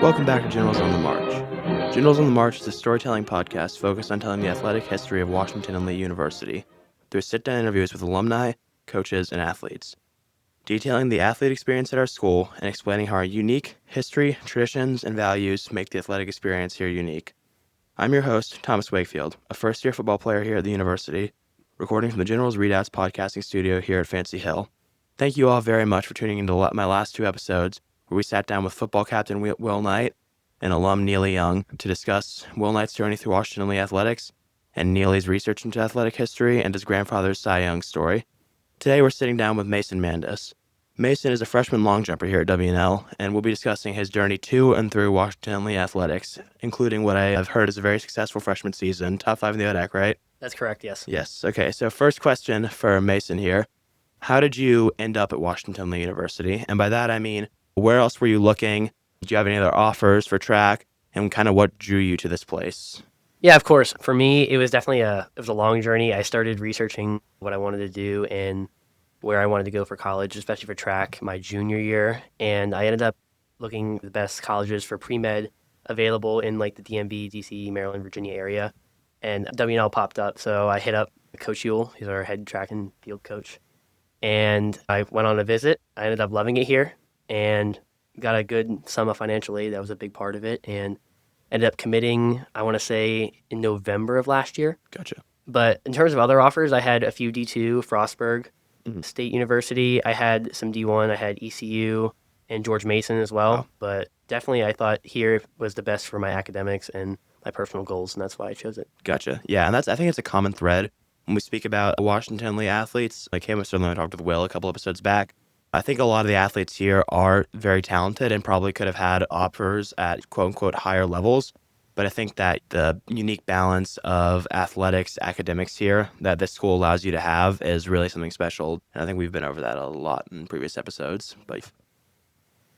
Welcome back to Generals on the March. Generals on the March is a storytelling podcast focused on telling the athletic history of Washington and Lee University through sit-down interviews with alumni, coaches, and athletes, detailing the athlete experience at our school and explaining how our unique history, traditions, and values make the athletic experience here unique. I'm your host, Thomas Wakefield, a first-year football player here at the university, recording from the Generals Readouts podcasting studio here at Fancy Hill. Thank you all very much for tuning into my last two episodes, where we sat down with football captain Will Knight and alum Neely Young to discuss Will Knight's journey through Washington Lee athletics and Neely's research into athletic history and his grandfather's Cy Young story. Today we're sitting down with Mason Mandis. Mason is a freshman long jumper here at WNL, and we'll be discussing his journey to and through Washington Lee athletics, including what I have heard is a very successful freshman season, top 5 in the ODAC, right? That's correct, yes. Yes. Okay, so first question for Mason here. How did you end up at Washington Lee University? And by that I mean, where else were you looking? Did you have any other offers for track? And kind of what drew you to this place? Yeah, of course. For me, it was definitely a long journey. I started researching what I wanted to do and where I wanted to go for college, especially for track, my junior year. And I ended up looking at the best colleges for pre-med available in like the DMV, DC, Maryland, Virginia area. And WNL popped up. So I hit up Coach Ewell. He's our head track and field coach. And I went on a visit. I ended up loving it here and got a good sum of financial aid. That was a big part of it. And ended up committing, I want to say, in November of last year. Gotcha. But in terms of other offers, I had a few D2, Frostburg State University. I had some D1. I had ECU and George Mason as well. Wow. But definitely I thought here was the best for my academics and my personal goals, and that's why I chose it. Gotcha. Yeah, and I think it's a common thread when we speak about Washington Lee athletes. Like Cam was certainly I talked with Will a couple episodes back. I think a lot of the athletes here are very talented and probably could have had offers at quote-unquote higher levels. But I think that the unique balance of athletics, academics here that this school allows you to have is really something special. And I think we've been over that a lot in previous episodes. But if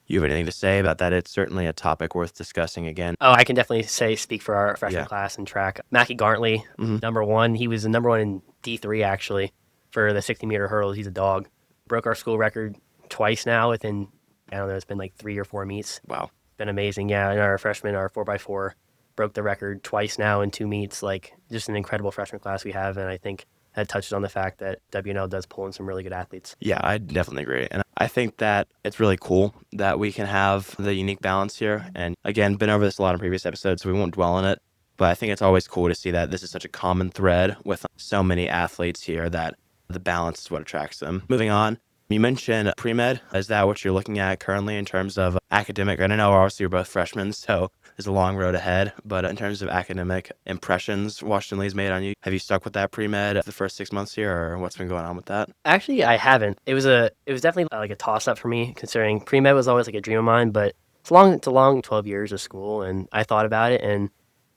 you have anything to say about that, it's certainly a topic worth discussing again. Oh, I can definitely speak for our freshman class in track. Mackie Garntley, number one. He was the number one in D3, actually, for the 60-meter hurdles. He's a dog. Broke our school record twice now within, I don't know, it's been like 3 or 4 meets. Wow. It's been amazing. Yeah, and our freshmen, our 4x4, broke the record twice now in 2 meets. Like, just an incredible freshman class we have, and I think that touches on the fact that WNL does pull in some really good athletes. Yeah, I definitely agree. And I think that it's really cool that we can have the unique balance here. And again, been over this a lot in previous episodes, so we won't dwell on it. But I think it's always cool to see that this is such a common thread with so many athletes here that the balance is what attracts them. Moving on, you mentioned pre-med. Is that what you're looking at currently in terms of academic? I don't know, obviously you're both freshmen, so there's a long road ahead. But in terms of academic impressions Washington Lee's made on you, have you stuck with that pre-med the first 6 months here, or what's been going on with that? Actually, I haven't. It was definitely like a toss-up for me, considering pre-med was always like a dream of mine, but it's a long 12 years of school, and I thought about it, and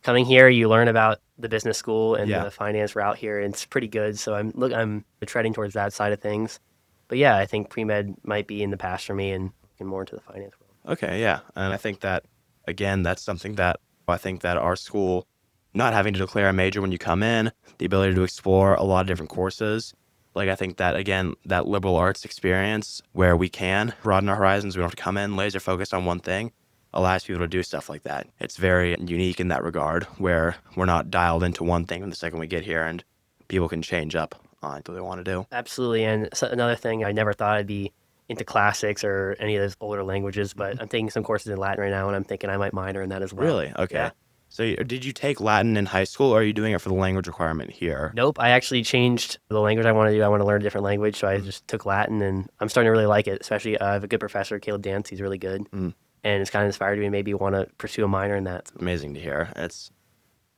coming here, you learn about the business school and the finance route here, and it's pretty good. So I'm treading towards that side of things. But yeah, I think pre-med might be in the past for me and looking more into the finance world. Okay, yeah. And I think that, again, that's something that I think that our school, not having to declare a major when you come in, the ability to explore a lot of different courses. Like, I think that, again, that liberal arts experience where we can broaden our horizons, we don't have to come in laser focused on one thing, allows people to do stuff like that. It's very unique in that regard, where we're not dialed into one thing from the second we get here, and people can change up on what they want to do. Absolutely. And so another thing, I never thought I'd be into classics or any of those older languages, but I'm taking some courses in Latin right now, and I'm thinking I might minor in that as well. Really? Okay. Yeah. So did you take Latin in high school, or are you doing it for the language requirement here? Nope. I actually changed the language I want to do. I want to learn a different language, so I just took Latin, and I'm starting to really like it, especially I have a good professor, Caleb Dance. He's really good. And it's kind of inspired me to maybe want to pursue a minor in that. It's amazing to hear.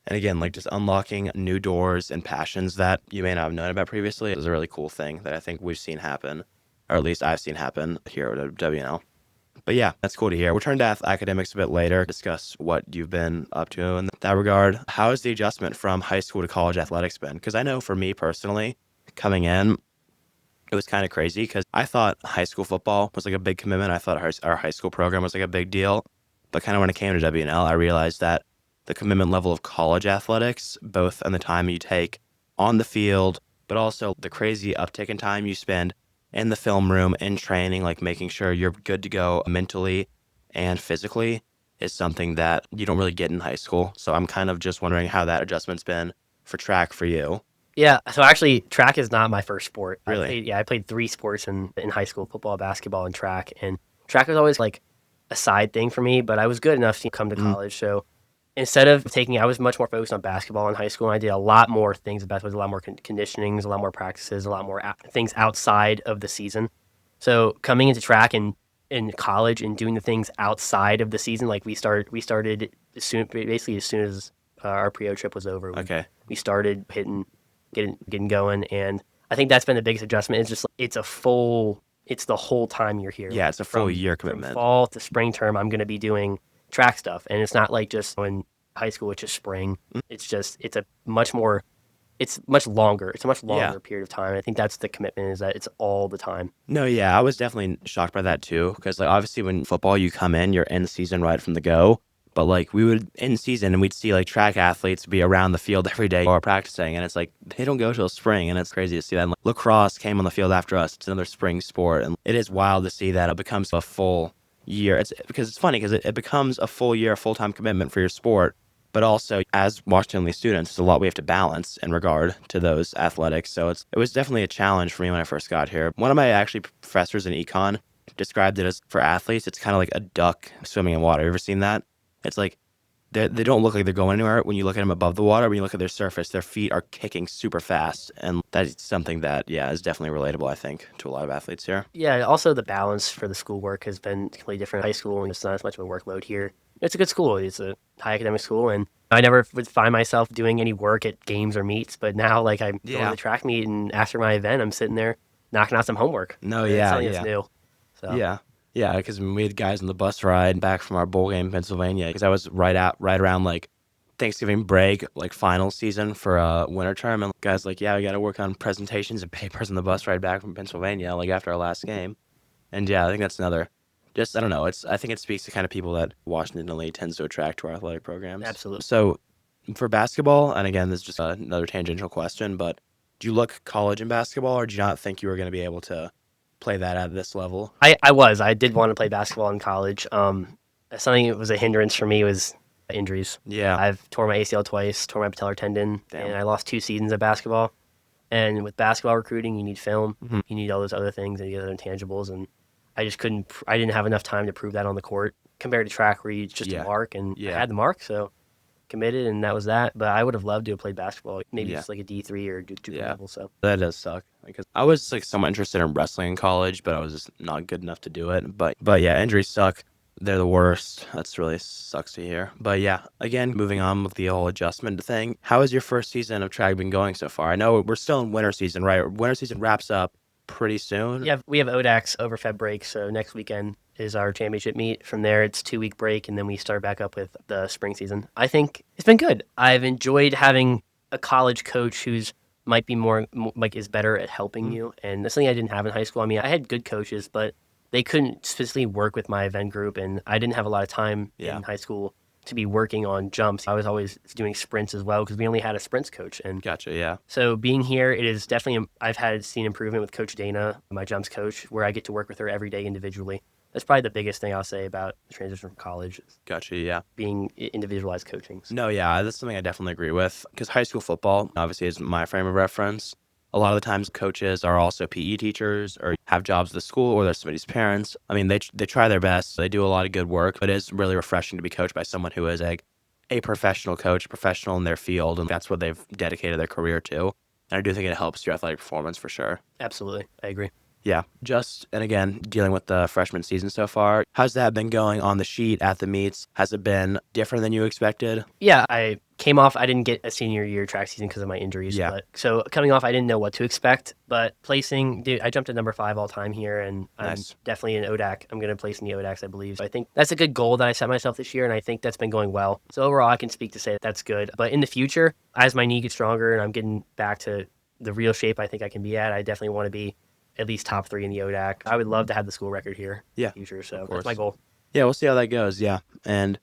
And again, like just unlocking new doors and passions that you may not have known about previously is a really cool thing that I think we've seen happen, or at least I've seen happen here at WNL. But yeah, that's cool to hear. We'll turn to academics a bit later, discuss what you've been up to in that regard. How has the adjustment from high school to college athletics been? Because I know for me personally, coming in, it was kind of crazy because I thought high school football was like a big commitment. I thought our high school program was like a big deal. But kind of when it came to WNL, I realized that the commitment level of college athletics, both on the time you take on the field, but also the crazy uptick in time you spend in the film room, in training, like making sure you're good to go mentally and physically, is something that you don't really get in high school. So I'm kind of just wondering how that adjustment's been for track for you. Yeah, so actually, track is not my first sport. Really? I played 3 sports in high school: football, basketball, and track. And track was always like a side thing for me, but I was good enough to come to college. So instead of I was much more focused on basketball in high school. And I did a lot more things. Basketball, a lot more conditionings, a lot more practices, a lot more things outside of the season. So coming into track and in college and doing the things outside of the season, like we started basically as soon as our pre-O trip was over. Okay. We started getting going, and I think that's been the biggest adjustment. It's just it's the whole time you're here. Yeah, it's a full year commitment. From fall to spring term, I'm going to be doing track stuff, and it's not like just in high school, which is spring. It's much longer. It's a much longer period of time. I think that's the commitment, is that it's all the time. No, yeah, I was definitely shocked by that too, because like obviously when football you come in, you're in season right from the go. But like we would in season and we'd see like track athletes be around the field every day or practicing, and it's like they don't go till spring, and it's crazy to see that. And, like, lacrosse came on the field after us. It's another spring sport, and it is wild to see that it becomes a full year. It's because it's funny because it becomes a full year, full-time commitment for your sport. But also, as Washington Lee students, it's a lot we have to balance in regard to those athletics. So it was definitely a challenge for me when I first got here. One of my actually professors in econ described it as, for athletes, it's kind of like a duck swimming in water. You ever seen that? It's like they don't look like they're going anywhere. When you look at them above the water, when you look at their surface, their feet are kicking super fast. And that's something that, is definitely relatable, I think, to a lot of athletes here. Yeah, also the balance for the schoolwork has been completely different. High school, and it's not as much of a workload here. It's a good school. It's a high academic school, and I never would find myself doing any work at games or meets. But now, like, I'm going to the track meet, and after my event, I'm sitting there knocking out some homework. No, It's yeah, something yeah. that's new. So. Yeah, because we had guys on the bus ride back from our bowl game in Pennsylvania, because I was right around like Thanksgiving break, like final season for winter term, and guys like, yeah, we got to work on presentations and papers on the bus ride back from Pennsylvania, like after our last game. And yeah, I think that's another. Just I don't know. I think it speaks to kind of people that Washington Lee tends to attract to our athletic programs. Absolutely. So for basketball, and again, this is just another tangential question, but do you look college in basketball, or do you not think you were going to be able to play that at this level? I did want to play basketball in college. Something that was a hindrance for me was injuries. Yeah. I've tore my ACL twice, tore my patellar tendon, Damn. and I lost 2 seasons of basketball. And with basketball recruiting, you need film, Mm-hmm. you need all those other things and the other intangibles, and I just couldn't. I didn't have enough time to prove that on the court compared to track, where you just a mark, and I had the mark, so committed, and that was that. But I would have loved to have played basketball, maybe just like a D3 or Duke level. So that does suck, because I was like somewhat interested in wrestling in college, but I was just not good enough to do it. But yeah, injuries suck. They're the worst. That's really sucks to hear. But yeah, again, moving on with the whole adjustment thing. How has your first season of track been going so far? I know we're still in winter season, right? Winter season wraps up pretty soon. Yeah, we have ODAX over Feb break, so next weekend is our championship meet. From there, it's 2-week break, and then we start back up with the spring season. I think it's been good. I've enjoyed having a college coach who's might be more like is better at helping you, and that's something I didn't have in high school. I mean, I had good coaches, but they couldn't specifically work with my event group, and I didn't have a lot of time in high school to be working on jumps. I was always doing sprints as well, because we only had a sprints coach. And Gotcha, yeah. So being here, it is definitely, I've seen improvement with Coach Dana, my jumps coach, where I get to work with her every day individually. That's probably the biggest thing I'll say about the transition from college. Gotcha, yeah. Being individualized coaching. No, yeah, that's something I definitely agree with, because high school football obviously is my frame of reference. A lot of the times coaches are also PE teachers or have jobs at the school, or they're somebody's parents. I mean, they try their best. They do a lot of good work, but it is really refreshing to be coached by someone who is a professional coach, professional in their field, and that's what they've dedicated their career to. And I do think it helps your athletic performance for sure. Absolutely. I agree. Yeah, and again, dealing with the freshman season so far, how's that been going on the sheet at the meets? Has it been different than you expected? Yeah, I came off, I didn't get a senior year track season because of my injuries. Yeah. So coming off, I didn't know what to expect, but placing, I jumped to number 5 all time here, and Nice. I'm definitely in ODAC. I'm going to place in the ODACs, I believe. So I think that's a good goal that I set myself this year, and I think that's been going well. So overall, I can speak to say that's good. But in the future, as my knee gets stronger and I'm getting back to the real shape I think I can be at, I definitely want to be at least top 3 in the ODAC. I would love to have the school record here in the future, so that's my goal. Yeah, we'll see how that goes, yeah. And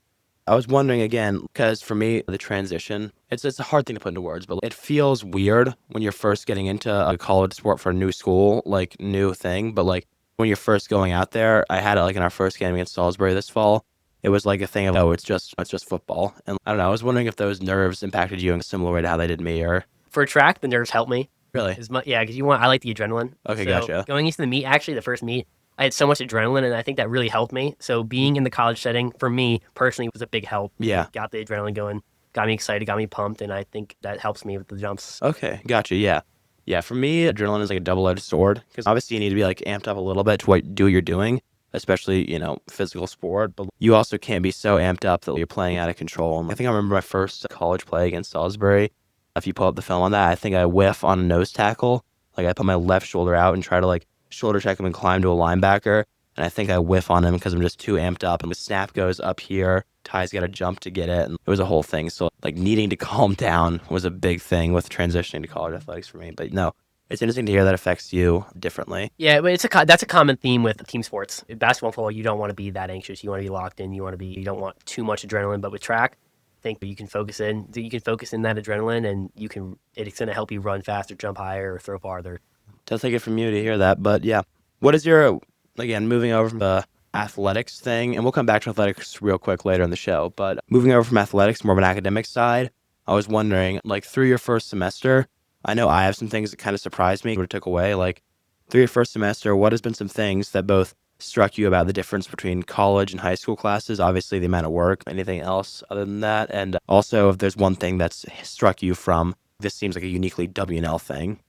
I was wondering again, because for me, the transition, it's a hard thing to put into words, but it feels weird when you're first getting into a college sport for a new school, like new thing. But like when you're first going out there, I had it like in our first game against Salisbury this fall. it was like a thing of, oh, it's just football. And I don't know, I was wondering if those nerves impacted you in a similar way to how they did me, or For track, the nerves helped me. really? Yeah, because I like the adrenaline. Okay, So gotcha. going into the meet, actually, the first meet, I had so much adrenaline, and I think that really helped me. So being in the college setting, for me personally, was a big help. Yeah. It got the adrenaline going, got me excited, got me pumped, and I think that helps me with the jumps. Okay, gotcha. Yeah. Yeah, for me, adrenaline is like a double-edged sword because obviously you need to be like amped up a little bit to do what you're doing, especially, physical sport, but you also can't be so amped up that you're playing out of control. And I think I remember my first college play against Salisbury. If you pull up the film on that, I think I whiff on a nose tackle. Like I put my left shoulder out and try to like shoulder check him and climb to a linebacker. And I think I whiff on him because I'm just too amped up. And the snap goes up here. Ty's got to jump to get it. And it was a whole thing. So like needing to calm down was a big thing with transitioning to college athletics for me. But no, it's interesting to hear that affects you differently. Yeah, but that's a common theme with team sports. In basketball and football, you don't want to be that anxious. You want to be locked in. You don't want too much adrenaline. But with track, I think you can focus in. You can focus in that adrenaline, and it's going to help you run faster, jump higher, or throw farther. Does take it from you to hear that. But yeah, what is your, again, moving over from the athletics thing, and we'll come back to athletics real quick later in the show, but moving over from athletics, more of an academic side, I was wondering, like through your first semester, I know I have some things that kind of surprised me, what it took away, like through your first semester, what has been some things that both struck you about the difference between college and high school classes? Obviously the amount of work, anything else other than that? And also if there's one thing that's struck you from, this seems like a uniquely WNL thing.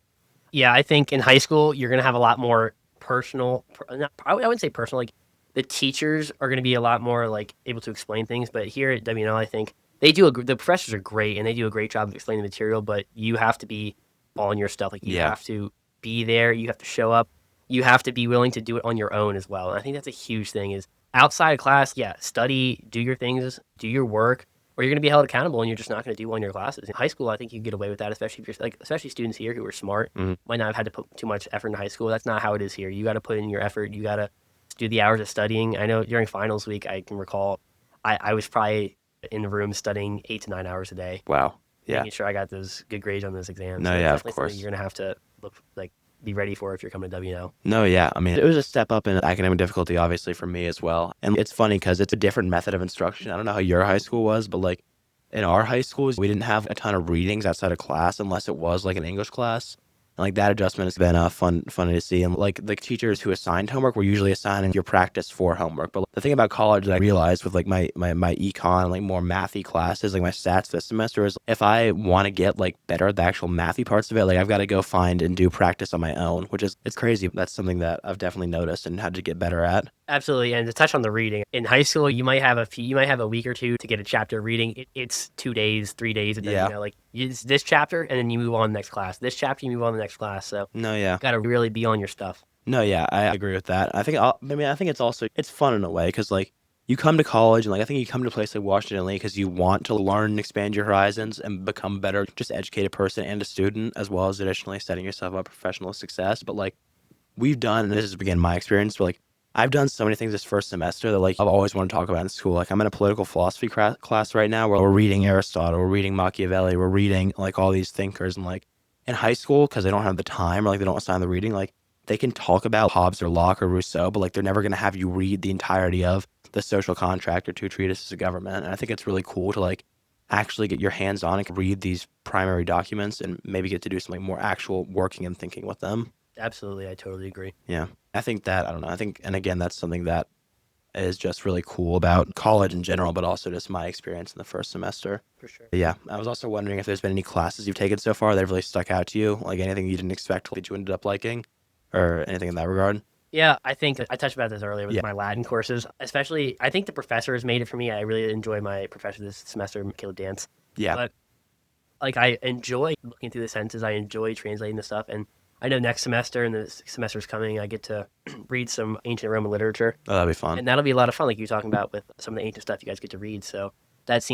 Yeah, I think in high school you're going to have a lot more personal. I wouldn't say personal. Like the teachers are going to be a lot more like able to explain things. But here at WNL, I think the professors are great and they do a great job of explaining the material. But you have to be on your stuff. Like you have to be there. You have to show up. You have to be willing to do it on your own as well. And I think that's a huge thing. Is outside of class, yeah, study, do your things, do your work, or you're going to be held accountable and you're just not going to do well in your classes. In high school, I think you get away with that, especially if you're especially students here who are smart, might not have had to put too much effort in high school. That's not how it is here. You got to put in your effort. You got to do the hours of studying. I know during finals week, I can recall I was probably in the room studying 8 to 9 hours a day. Wow. Yeah. Making sure I got those good grades on those exams. No, So yeah, it's of course. you're going to have to be ready for if you're coming to WNL. No, yeah. I mean, it was a step up in academic difficulty, obviously, for me as well. And it's funny because it's a different method of instruction. I don't know how your high school was, but like in our high schools, we didn't have a ton of readings outside of class unless it was like an English class. And like that adjustment has been funny to see. And like the teachers who assigned homework were usually assigning your practice for homework. But the thing about college that I realized with like my econ, like more mathy classes, like my stats this semester, is if I want to get like better at the actual mathy parts of it, like I've got to go find and do practice on my own, which is, it's crazy. That's something that I've definitely noticed and had to get better at. Absolutely, and to touch on the reading, in high school you might have a week or two to get a chapter reading. It's 2 days, 3 days. It's this chapter, and then you move on to the next class. This chapter, you move on to the next class. So No, yeah. got to really be on your stuff. No, yeah, I agree with that. I think it's also, it's fun in a way because like you come to college and like I think you come to a place like Washington Lee because you want to learn and expand your horizons and become a better, just educated person and a student, as well as additionally setting yourself up for professional success. But like we've done, and this is again my experience, but like I've done so many things this first semester that like I've always wanted to talk about in school. Like I'm in a political philosophy class right now where we're reading Aristotle, we're reading Machiavelli, we're reading like all these thinkers. And like in high school, because they don't have the time or like they don't assign the reading, like they can talk about Hobbes or Locke or Rousseau, but like they're never going to have you read the entirety of The Social Contract or Two Treatises of Government. And I think it's really cool to like actually get your hands on and read these primary documents and maybe get to do something more actual working and thinking with them. Absolutely, I totally agree. Yeah. I think that, I don't know, and again, that's something that is just really cool about college in general, but also just my experience in the first semester. For sure. Yeah. I was also wondering if there's been any classes you've taken so far that have really stuck out to you, like anything you didn't expect that you ended up liking or anything in that regard. Yeah, I think I touched about this earlier with my Latin courses. Especially, I think the professors made it for me. I really enjoy my professor this semester, Caleb Dance. Yeah. But like I enjoy looking through the sentences. I enjoy translating the stuff. And I know next semester and the semester's coming, I get to read some ancient Roman literature. Oh, that'd be fun. And that'll be a lot of fun, like you were talking about with some of the ancient stuff you guys get to read. So that's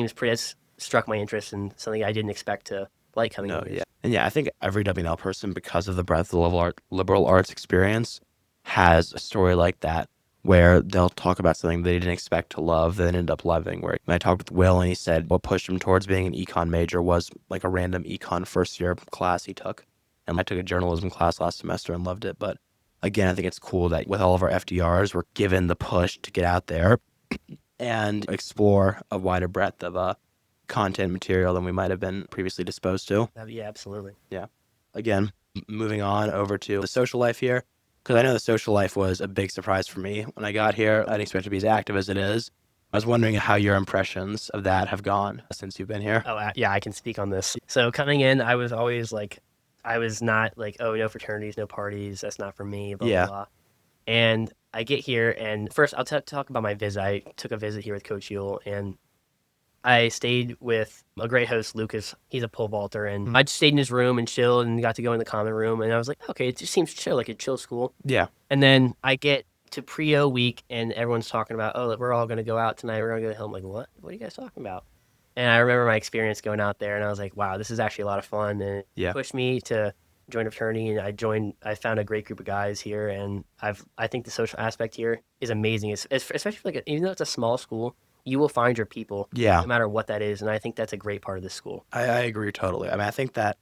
struck my interest in something I didn't expect to like coming No, up. yeah. And yeah, I think every WNL person, because of the breadth of the liberal arts experience, has a story like that where they'll talk about something they didn't expect to love, then end up loving. Where I talked with Will and he said what pushed him towards being an econ major was like a random econ first year class he took. And I took a journalism class last semester and loved it. But again, I think it's cool that with all of our FDRs, we're given the push to get out there and explore a wider breadth of content material than we might have been previously disposed to. Yeah, absolutely. Yeah. Again, moving on over to the social life here, because I know the social life was a big surprise for me. When I got here, I didn't expect it to be as active as it is. I was wondering how your impressions of that have gone since you've been here. Oh, yeah, I can speak on this. So coming in, I was always like, I was not like, oh, no fraternities, no parties. That's not for me, blah, Yeah. blah, blah. And I get here, and first I'll talk about my visit. I took a visit here with Coach Yule, and I stayed with a great host, Lucas. He's a pole vaulter, and I just stayed in his room and chilled and got to go in the common room. And I was like, okay, it just seems chill, like a chill school. Yeah. And then I get to pre-O week, and everyone's talking about, oh, we're all going to go out tonight. We're going to go home. I'm like, what? What are you guys talking about? And I remember my experience going out there, and I was like, wow, this is actually a lot of fun. And it pushed me to join a fraternity, and I found a great group of guys here, and I think the social aspect here is amazing. Especially for even though it's a small school, you will find your people, no matter what that is. And I think that's a great part of this school. I agree totally. I mean, I think that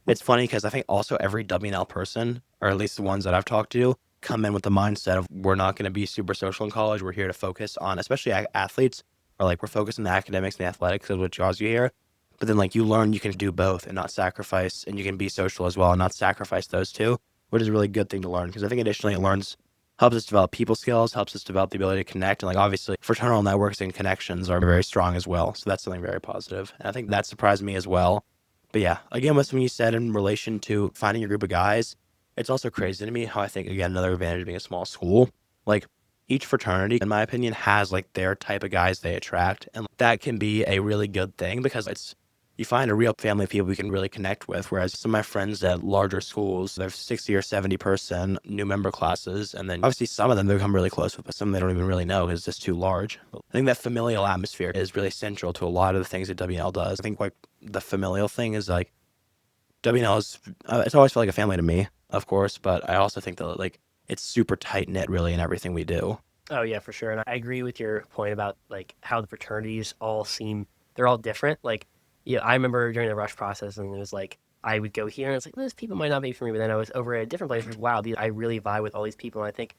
it's funny because I think also every WNL person, or at least the ones that I've talked to, come in with the mindset of we're not going to be super social in college. We're here to focus on, especially athletes, or like we're focused on the academics and the athletics is what draws you here. But then like you learn you can do both and not sacrifice, and you can be social as well and not sacrifice those two, which is a really good thing to learn because I think additionally it helps us develop people skills, helps us develop the ability to connect. And like obviously fraternal networks and connections are very strong as well. So that's something very positive. And I think that surprised me as well. But yeah, again, with something you said in relation to finding your group of guys, it's also crazy to me how I think, again, another advantage of being a small school, like each fraternity, in my opinion, has like their type of guys they attract. And that can be a really good thing because you find a real family of people you can really connect with. Whereas some of my friends at larger schools, they're 60 or 70 person new member classes. And then obviously some of them they become really close with, but some they don't even really know because it's just too large. I think that familial atmosphere is really central to a lot of the things that WNL does. I think like the familial thing is like WNL is, it's always felt like a family to me, of course, but I also think that like it's super tight knit really in everything we do. Oh yeah, for sure. And I agree with your point about like how the fraternities they're all different. Like, yeah, I remember during the rush process, and it was like I would go here, and it's like those people might not be for me, but then I was over at a different place. Like, wow, I really vibe with all these people, and I think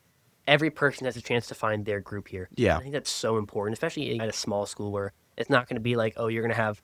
every person has a chance to find their group here. Yeah, I think that's so important, especially at a small school where it's not going to be like, oh, you're going to have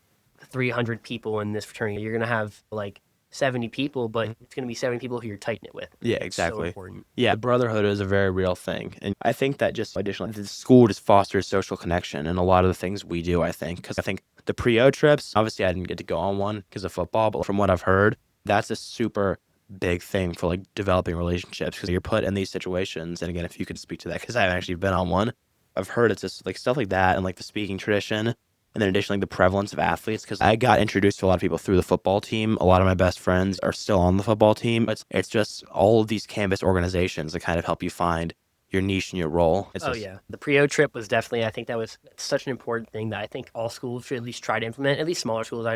300 people in this fraternity. You're going to have like 70 people, but it's going to be 70 people who you're tight knit with. Yeah, exactly. So important. Yeah, the brotherhood is a very real thing. And I think that just additionally, the school just fosters social connection in a lot of the things we do, I think. Because I think the pre-O trips, obviously I didn't get to go on one because of football, but from what I've heard, that's a super big thing for like developing relationships because you're put in these situations. And again, if you could speak to that, because I haven't actually been on one, I've heard it's just like stuff like that and like the speaking tradition. And then additionally, the prevalence of athletes, because I got introduced to a lot of people through the football team. A lot of my best friends are still on the football team. It's just all of these canvas organizations that kind of help you find your niche and your role. Yeah. The pre-O trip was definitely, I think that's such an important thing that I think all schools should at least try to implement, at least smaller schools.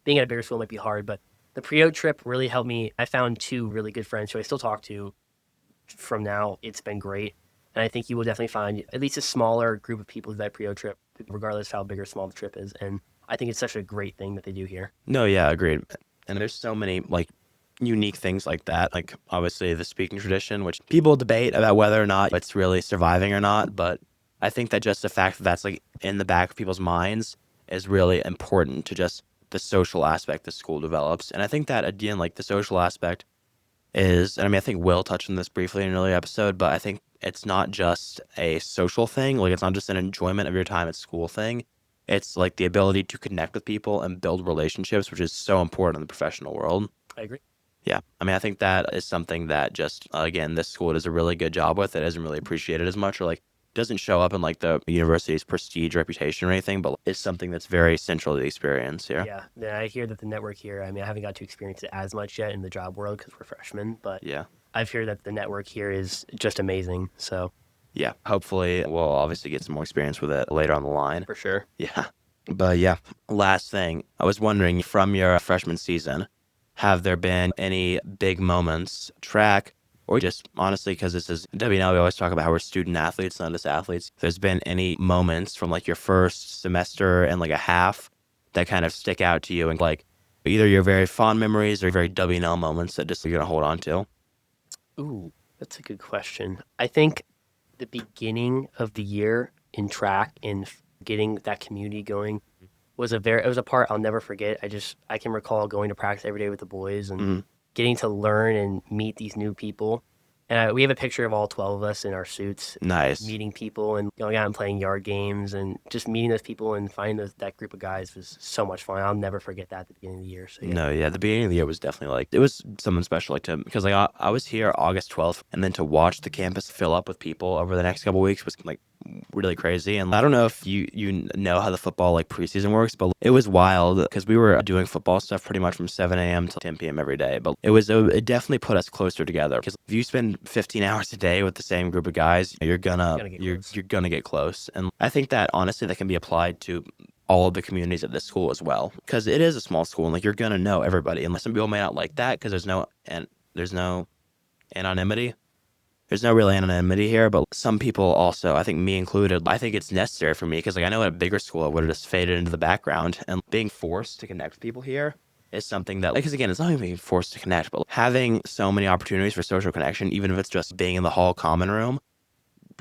Being at a bigger school might be hard, but the pre-O trip really helped me. I found two really good friends who I still talk to from now. It's been great. And I think you will definitely find at least a smaller group of people to that pre-O trip, regardless of how big or small the trip is. And I think it's such a great thing that they do here. No, yeah, agreed. And there's so many like unique things like that. Like obviously the speaking tradition, which people debate about whether or not it's really surviving or not. But I think that just the fact that that's like in the back of people's minds is really important to just the social aspect the school develops. And I think that again, like the social aspect is, and I mean, I think Will touched on this briefly in an earlier episode, but I think it's not just a social thing. Like, it's not just an enjoyment of your time at school thing. It's like the ability to connect with people and build relationships, which is so important in the professional world. I agree. Yeah. I mean, I think that is something that just, again, this school does a really good job with. It isn't really appreciated as much, or like doesn't show up in like the university's prestige, reputation, or anything, but it's something that's very central to the experience here. Yeah. I hear that the network here, I mean, I haven't got to experience it as much yet in the job world because we're freshmen, but yeah, I've heard that the network here is just amazing. So yeah, hopefully we'll obviously get some more experience with it later on the line. for sure. Yeah. But yeah, last thing, I was wondering from your freshman season, have there been any big moments, track, or just honestly, because this is WNL, we always talk about how we're student athletes, not just athletes. If there's been any moments from like your first semester and like a half that kind of stick out to you and like either your very fond memories or very WNL moments that just you're going to hold on to? Ooh, that's a good question. I think the beginning of the year in track in getting that community going was it was a part I'll never forget. I can recall going to practice every day with the boys and Mhm. getting to learn and meet these new people. And we have a picture of all 12 of us in our suits, Nice. meeting people and going out and playing yard games and just meeting those people and finding that group of guys was so much fun. I'll never forget that at the beginning of the year. So yeah. No, yeah, the beginning of the year was definitely like, it was something special, like because like I was here August 12th, and then to watch the campus fill up with people over the next couple weeks was like really crazy. And I don't know if you know how the football like preseason works, but it was wild because we were doing football stuff pretty much from 7 a.m. to 10 p.m. every day. But it definitely put us closer together, because if you spend 15 hours a day with the same group of guys, you're gonna get close. And I think that honestly that can be applied to all of the communities at this school as well, because it is a small school and like you're gonna know everybody. And some people may not like that because there's no anonymity. There's no real anonymity here, but some people also, I think me included, I think it's necessary for me because like I know at a bigger school I would have just faded into the background, and being forced to connect with people here is something that, because again, it's not even being forced to connect, but having so many opportunities for social connection, even if it's just being in the hall common room,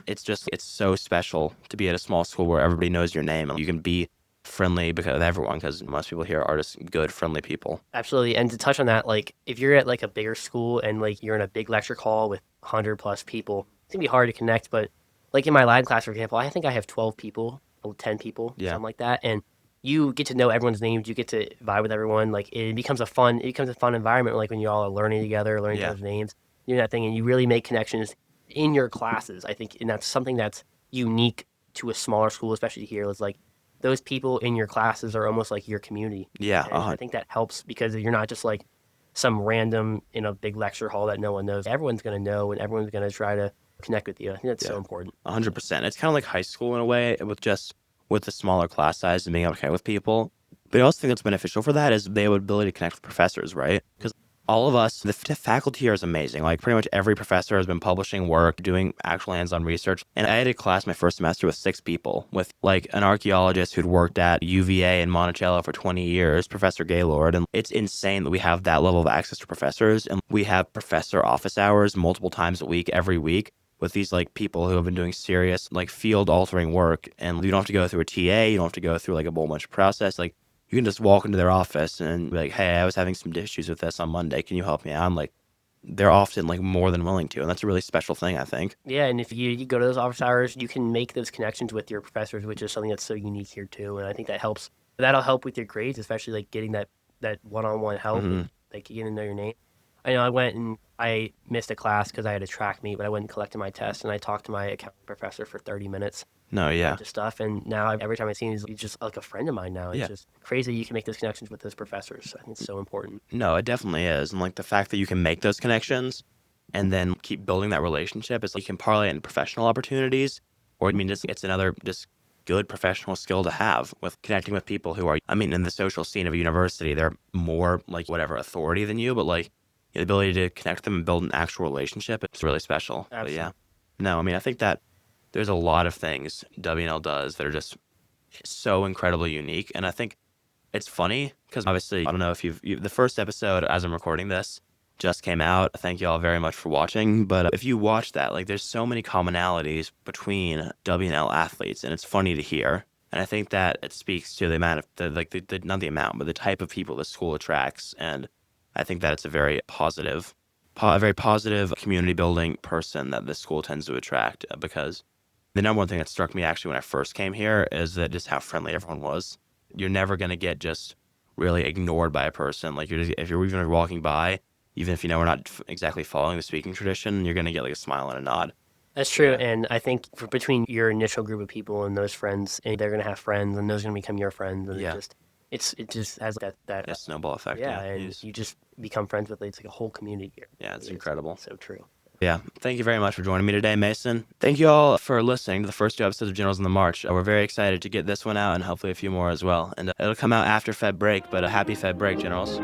it's so special to be at a small school where everybody knows your name and you can be friendly because of everyone, because most people here are just good, friendly people. Absolutely. And to touch on that, like if you're at like a bigger school and like you're in a big lecture hall with 100+ people, it's gonna be hard to connect. But like in my Latin class, for example, I think I have 12 people, or 10 people, something like that. And you get to know everyone's names. You get to vibe with everyone. Like it becomes a fun environment. Like when you all are learning together, learning each other's names, doing that thing, and you really make connections in your classes. I think, and that's something that's unique to a smaller school, especially here. It's like those people in your classes are almost like your community. Yeah, And I think that helps because you're not just like some random in a big lecture hall that no one knows. Everyone's going to know and everyone's going to try to connect with you. I think that's so important. 100%. It's kind of like high school in a way, with the smaller class size and being able to connect with people. But I also think that's beneficial for that is the ability to connect with professors, right? Because all of us, the faculty here is amazing. Like pretty much every professor has been publishing work, doing actual hands-on research. And I had a class my first semester with 6 people, with like an archaeologist who'd worked at UVA in Monticello for 20 years, Professor Gaylord. And it's insane that we have that level of access to professors. And we have professor office hours multiple times a week, every week, with these like people who have been doing serious like field altering work. And you don't have to go through a TA, you don't have to go through like a whole bunch of process. Like you can just walk into their office and be like, hey, I was having some issues with this on Monday. Can you help me out? I'm like, they're often like more than willing to. And that's a really special thing, I think. Yeah, and if you go to those office hours, you can make those connections with your professors, which is something that's so unique here too. And I think that helps. That'll help with your grades, especially like getting that one-on-one help, like getting to know your name. I know I went and I missed a class because I had a track meet, but I went and collected my test and I talked to my accounting professor for 30 minutes. No, yeah. Just stuff. And now every time I see him, he's just like a friend of mine now. It's just crazy you can make those connections with those professors. I think it's so important. No, it definitely is. And like the fact that you can make those connections and then keep building that relationship is like you can parlay it in professional opportunities, or I mean, it's another just good professional skill to have with connecting with people who are, I mean, in the social scene of a university, they're more like whatever authority than you, but like the ability to connect with them and build an actual relationship, it's really special. Absolutely. But yeah, no, I mean, I think that there's a lot of things WNL does that are just so incredibly unique. And I think it's funny because obviously, I don't know if the first episode as I'm recording this just came out. Thank you all very much for watching. But if you watch that, like there's so many commonalities between WNL athletes, and it's funny to hear. And I think that it speaks to the amount of not the amount, but the type of people the school attracts. And I think that it's a very positive community building person that the school tends to attract, because the number one thing that struck me actually when I first came here is that just how friendly everyone was. You're never going to get just really ignored by a person. Like if you're even walking by, even if you know we're not exactly following the speaking tradition, you're going to get like a smile and a nod. That's true. Yeah. And I think between your initial group of people and those friends, and they're going to have friends and those are going to become your friends. And it just has that snowball effect. Yeah. And you just become friends with it's like a whole community here. Yeah, it's incredible. So true. Yeah. Thank you very much for joining me today, Mason. Thank you all for listening to the first 2 episodes of Generals on the March. We're very excited to get this one out and hopefully a few more as well. And it'll come out after Feb break, but a happy Feb break, Generals.